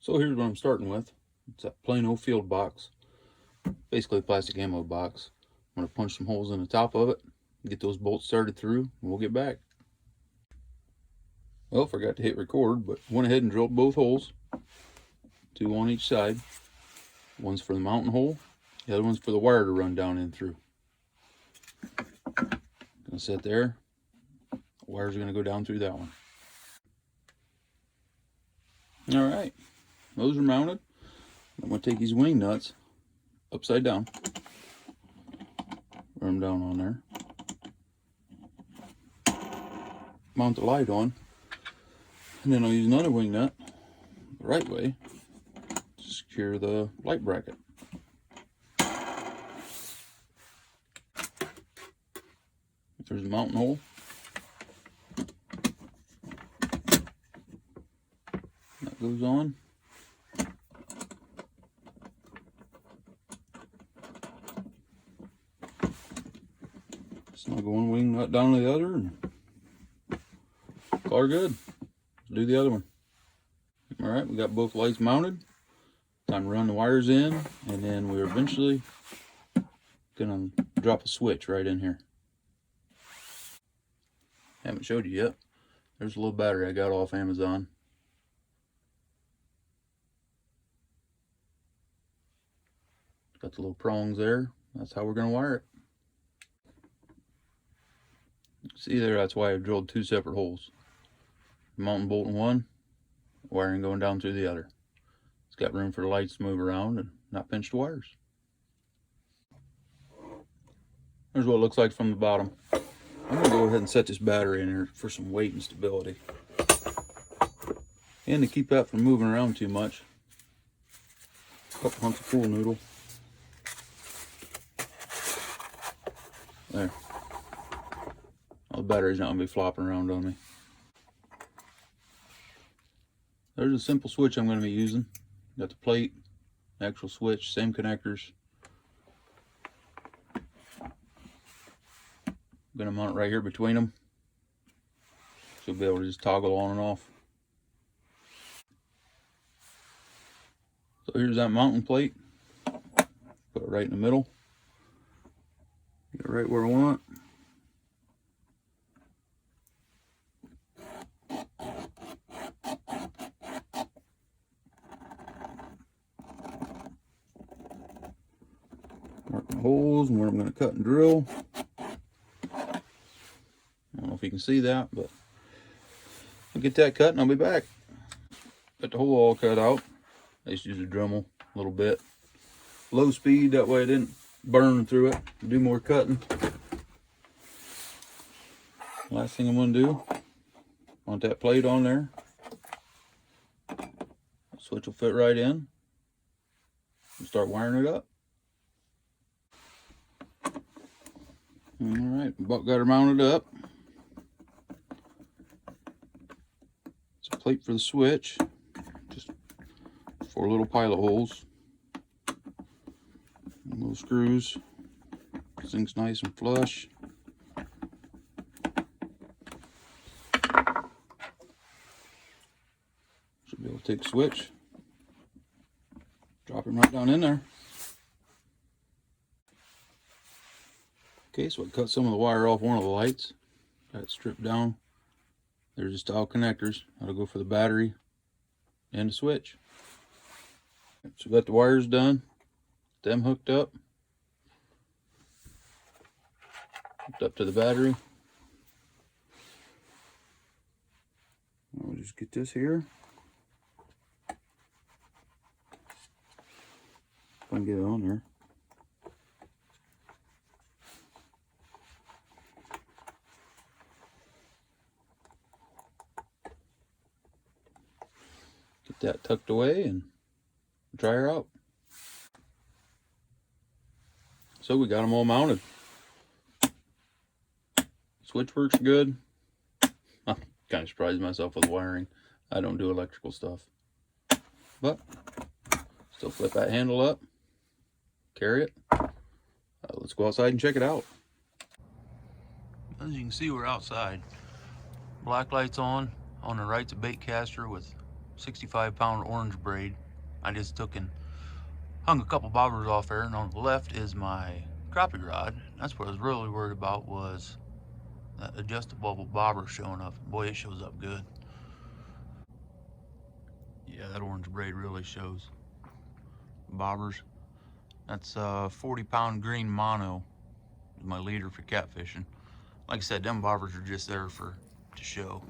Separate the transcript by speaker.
Speaker 1: So here's what I'm starting with. It's a Plano field box, basically a plastic ammo box. I'm going to punch some holes in the top of it, get those bolts started through, and we'll get back. Well, forgot to hit record, but went ahead and drilled both holes, 2 on each side. One's for the mounting hole, the other one's for the wire to run down in through. Gonna set there. The wires are gonna go down through that one. All right, those are mounted. I'm gonna take these wing nuts upside down, run them down on there, mount the light on, and then I'll use another wing nut the right way to secure the light bracket. There's the mounting hole. That goes on. Snug one wing nut down to the other and call her good. Let's do the other one. All right, we got both lights mounted. Time to run the wires in, and then we're eventually gonna drop a switch right in here. Haven't showed you yet. There's a little battery I got off Amazon. Got the little prongs there. That's how we're gonna wire it. See there, that's why I drilled 2 separate holes. Mounting bolt in one, wiring going down through the other. It's got room for the lights to move around and not pinch the wires. Here's what it looks like from the bottom. I'm gonna go ahead and set this battery in here for some weight and stability. And to keep that from moving around too much, a couple hunks of pool noodle. There. Well, the battery's not gonna be flopping around on me. There's a simple switch I'm gonna be using. Got the plate, actual switch, same connectors. I'm gonna mount it right here between them. So you'll be able to just toggle on and off. So here's that mounting plate. Put it right in the middle. Get it right where I want. Mark my holes and where I'm going to cut and drill. I don't know if you can see that, but I'll get that cut and I'll be back. Got the hole all cut out. I just used a Dremel a little bit. Low speed, that way I didn't burn through it. Do more cutting. Last thing I'm going to do, want that plate on there. Switch will fit right in. And start wiring it up. Alright, got her mounted up. It's a plate for the switch. Just 4 little pilot holes. And little screws. This thing's nice and flush. Should be able to take the switch. Drop him right down in there. Okay, so I cut some of the wire off one of the lights. Got it stripped down. There's the style connectors. That'll go for the battery and the switch. So got the wires done. Them hooked up. Hooked up to the battery. I'll just get this here. If I can get it on there. Get that tucked away and try her out. So we got them all mounted. Switch works good. I'm kind of surprised myself with wiring. I don't do electrical stuff. But still flip that handle up, carry it. Let's go outside and check it out. As you can see, we're outside. Blacklight's on the right's a bait caster with 65-pound orange braid. I just took and hung a couple bobbers off there, and on the left is my crappie rod. That's what I was really worried about, was that adjustable bobber showing up. Boy, it shows up good. Yeah, that orange braid really shows. Bobbers. That's 40-pound green mono, my leader for catfishing. Like I said, them bobbers are just there to show.